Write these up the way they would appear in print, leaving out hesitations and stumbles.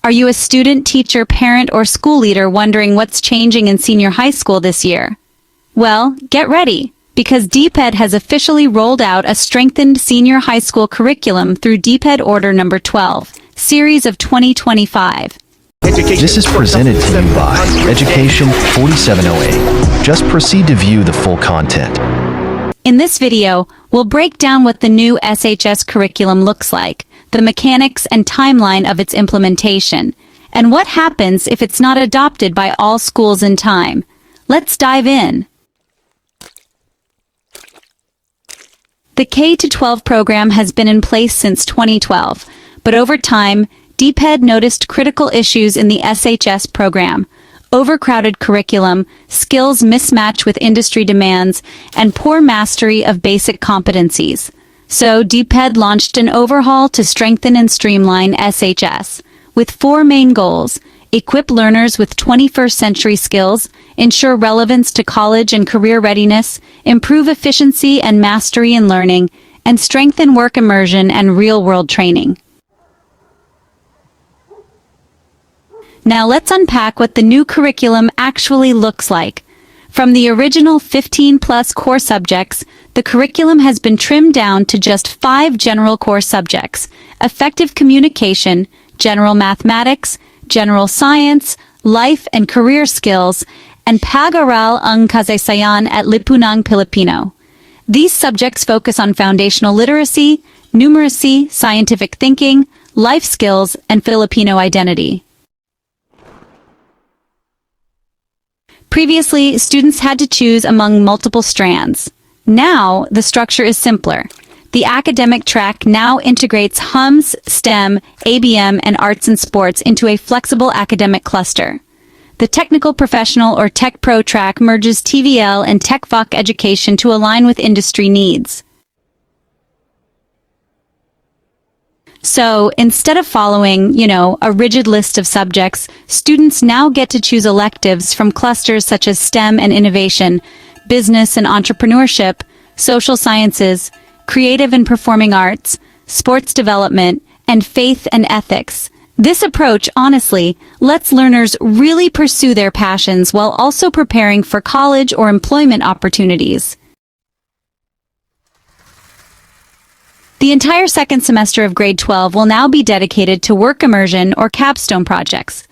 Are you a student, teacher, parent, or school leader wondering what's changing in senior high school this year? Well, get ready, because DepEd has officially rolled out a strengthened senior high school curriculum through DepEd Order No. 12, series of 2025. This is presented to you by Education 4708. Just proceed to view the full content. In this video, we'll break down what the new SHS curriculum looks like, the mechanics and timeline of its implementation, and what happens if it's not adopted by all schools in time. Let's dive in. The K-12 program has been in place since 2012, but over time, DepEd noticed critical issues in the SHS program: overcrowded curriculum, skills mismatch with industry demands, and poor mastery of basic competencies. So DepEd launched an overhaul to strengthen and streamline SHS, with 4 main goals: equip learners with 21st century skills, ensure relevance to college and career readiness, improve efficiency and mastery in learning, and strengthen work immersion and real-world training. Now let's unpack what the new curriculum actually looks like. From the original 15-plus core subjects, the curriculum has been trimmed down to just 5 general core subjects: effective communication, general mathematics, general science, life and career skills, and pag-aral ang kasaysayan at lipunang Pilipino. These subjects focus on foundational literacy, numeracy, scientific thinking, life skills, and Filipino identity. Previously, students had to choose among multiple strands. Now, the structure is simpler. The academic track now integrates HUMS, STEM, ABM, and arts and sports into a flexible academic cluster. The technical professional or Tech Pro track merges TVL and Tech Voc education to align with industry needs. So, instead of following, a rigid list of subjects, students now get to choose electives from clusters such as STEM and innovation, business and entrepreneurship, social sciences, creative and performing arts, sports development, and faith and ethics. This approach, honestly, lets learners really pursue their passions while also preparing for college or employment opportunities. The entire second semester of grade 12 will now be dedicated to work immersion or capstone projects.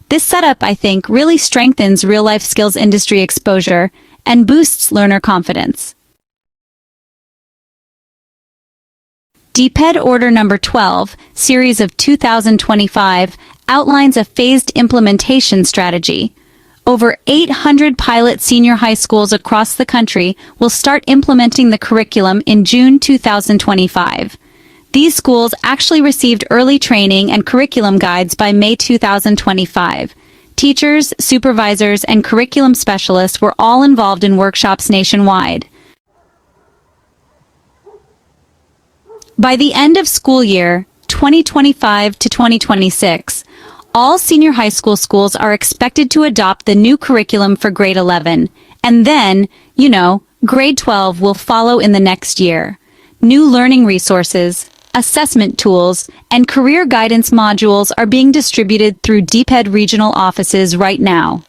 This setup, I think, really strengthens real-life skills industry exposure and boosts learner confidence. DepEd Order No. 12, series of 2025, outlines a phased implementation strategy. Over 800 pilot senior high schools across the country will start implementing the curriculum in June 2025. These schools actually received early training and curriculum guides by May 2025. Teachers, supervisors, and curriculum specialists were all involved in workshops nationwide. By the end of school year 2025 to 2026, all senior high school schools are expected to adopt the new curriculum for grade 11, and then, grade 12 will follow in the next year. New learning resources, assessment tools, and career guidance modules are being distributed through DepEd regional offices right now.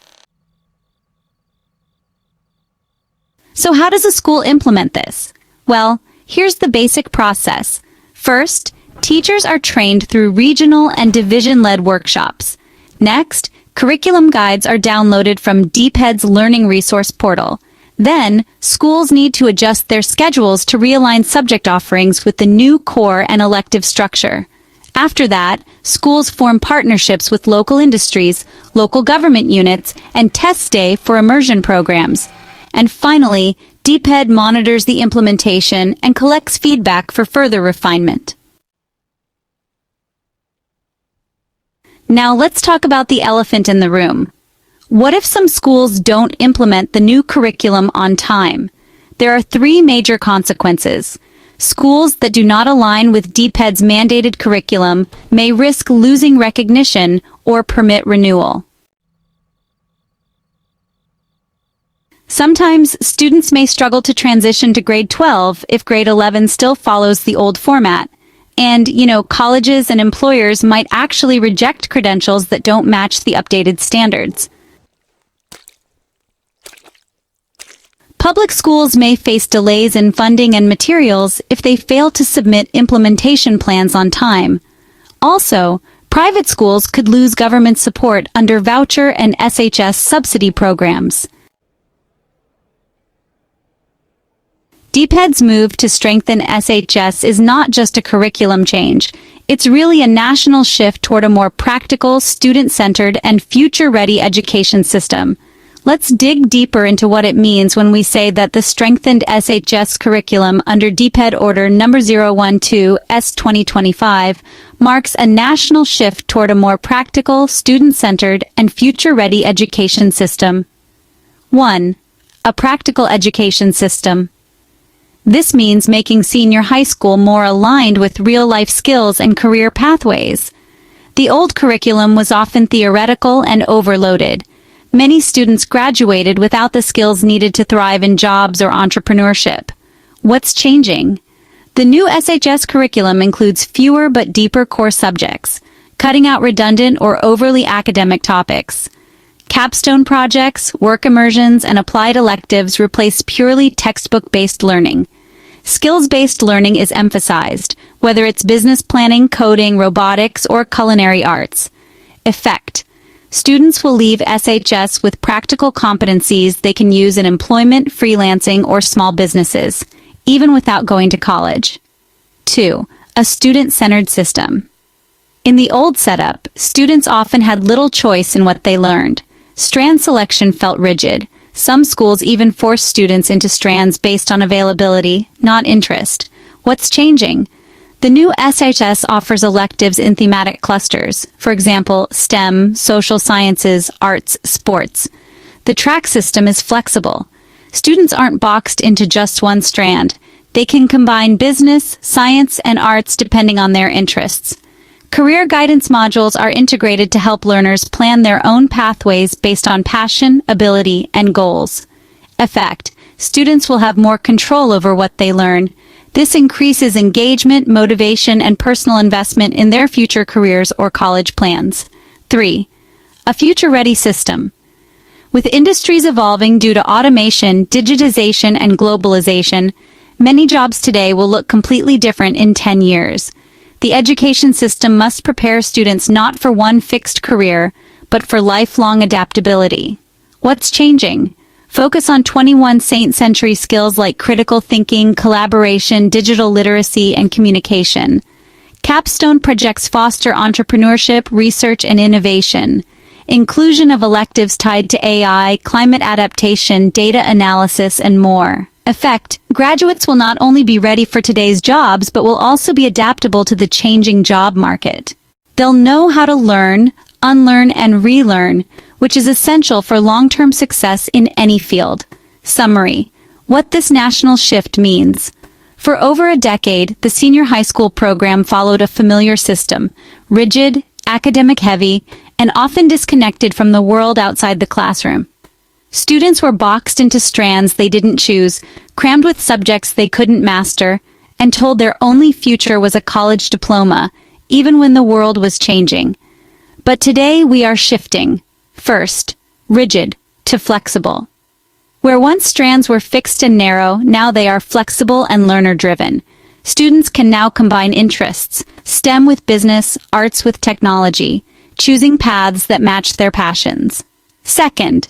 So how does a school implement this? Well, here's the basic process. First, teachers are trained through regional and division-led workshops. Next, curriculum guides are downloaded from DepEd's Learning Resource Portal. Then, schools need to adjust their schedules to realign subject offerings with the new core and elective structure. After that, schools form partnerships with local industries, local government units, and test day for immersion programs. And finally, DepEd monitors the implementation and collects feedback for further refinement. Now let's talk about the elephant in the room. What if some schools don't implement the new curriculum on time? There are 3 major consequences. Schools that do not align with DepEd's mandated curriculum may risk losing recognition or permit renewal. Sometimes students may struggle to transition to grade 12 if grade 11 still follows the old format. And, colleges and employers might actually reject credentials that don't match the updated standards. Public schools may face delays in funding and materials if they fail to submit implementation plans on time. Also, private schools could lose government support under voucher and SHS subsidy programs. DepEd's move to strengthen SHS is not just a curriculum change. It's really a national shift toward a more practical, student-centered, and future-ready education system. Let's dig deeper into what it means when we say that the strengthened SHS curriculum under DepEd Order No. 012, s.2025 marks a national shift toward a more practical, student-centered, and future-ready education system. 1. A practical education system. This means making senior high school more aligned with real-life skills and career pathways. The old curriculum was often theoretical and overloaded. Many students graduated without the skills needed to thrive in jobs or entrepreneurship. What's changing? The new SHS curriculum includes fewer but deeper core subjects, cutting out redundant or overly academic topics. Capstone projects, work immersions, and applied electives replace purely textbook-based learning. Skills-based learning is emphasized, whether it's business planning, coding, robotics, or culinary arts. Effect: students will leave SHS with practical competencies they can use in employment, freelancing, or small businesses, even without going to college. 2. A student-centered system. In the old setup, students often had little choice in what they learned. Strand selection felt rigid. Some schools even forced students into strands based on availability, not interest. What's changing? The new SHS offers electives in thematic clusters, for example, STEM, social sciences, arts, sports. The track system is flexible. Students aren't boxed into just one strand. They can combine business, science, and arts depending on their interests. Career guidance modules are integrated to help learners plan their own pathways based on passion, ability, and goals. Effect: students will have more control over what they learn. This increases engagement, motivation, and personal investment in their future careers or college plans. 3. A future-ready system. With industries evolving due to automation, digitization, and globalization, many jobs today will look completely different in 10 years. The education system must prepare students not for one fixed career, but for lifelong adaptability. What's changing? Focus on 21st century skills like critical thinking, collaboration, digital literacy, and communication. Capstone projects foster entrepreneurship, research, and innovation. Inclusion of electives tied to AI, climate adaptation, data analysis, and more. Effect: graduates will not only be ready for today's jobs, but will also be adaptable to the changing job market. They'll know how to learn, unlearn, and relearn, which is essential for long-term success in any field. Summary: what this national shift means. For over a decade, the senior high school program followed a familiar system, rigid, academic-heavy, and often disconnected from the world outside the classroom. Students were boxed into strands they didn't choose, crammed with subjects they couldn't master, and told their only future was a college diploma, even when the world was changing. But today we are shifting. First, rigid to flexible. Where once strands were fixed and narrow, now they are flexible and learner-driven. Students can now combine interests, STEM with business, arts with technology, choosing paths that match their passions. Second,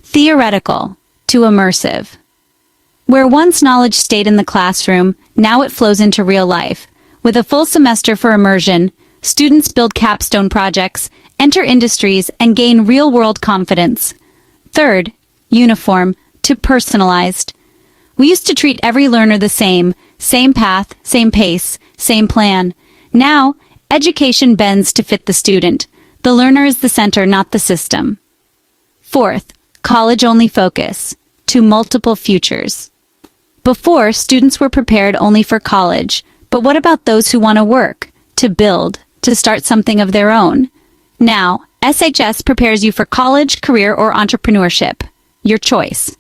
theoretical to immersive. Where once knowledge stayed in the classroom, now it flows into real life. With a full semester for immersion, students build capstone projects, enter industries, and gain real-world confidence. Third, uniform to personalized. We used to treat every learner the same path, same pace, same plan. Now, education bends to fit the student. The learner is the center, not the system. Fourth, college-only focus to multiple futures. Before, students were prepared only for college, but what about those who want to work, to build, to start something of their own? Now, SHS prepares you for college, career, or entrepreneurship. Your choice.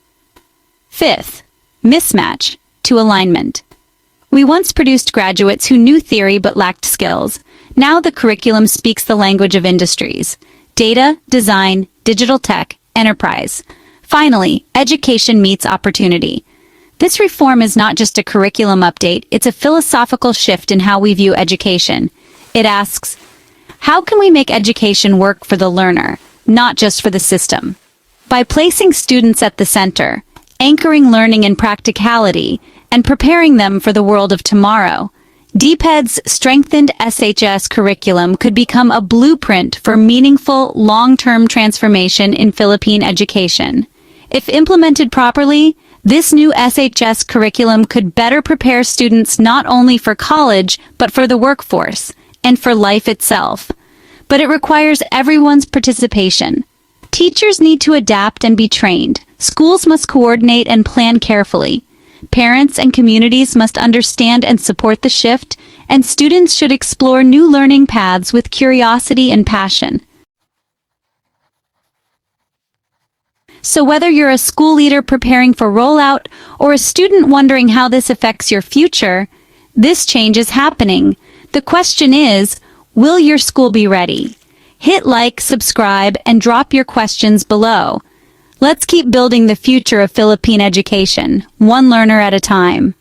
Fifth, mismatch to alignment. We once produced graduates who knew theory but lacked skills. Now the curriculum speaks the language of industries: data, design, digital tech, enterprise. Finally, education meets opportunity. This reform is not just a curriculum update, it's a philosophical shift in how we view education. It asks, how can we make education work for the learner, not just for the system? By placing students at the center, anchoring learning in practicality, and preparing them for the world of tomorrow, DepEd's strengthened SHS curriculum could become a blueprint for meaningful, long-term transformation in Philippine education. If implemented properly, this new SHS curriculum could better prepare students not only for college, but for the workforce, and for life itself. But it requires everyone's participation. Teachers need to adapt and be trained. Schools must coordinate and plan carefully. Parents and communities must understand and support the shift, and students should explore new learning paths with curiosity and passion. So whether you're a school leader preparing for rollout or a student wondering how this affects your future, this change is happening. The question is, will your school be ready? Hit like, subscribe, and drop your questions below. Let's keep building the future of Philippine education, one learner at a time.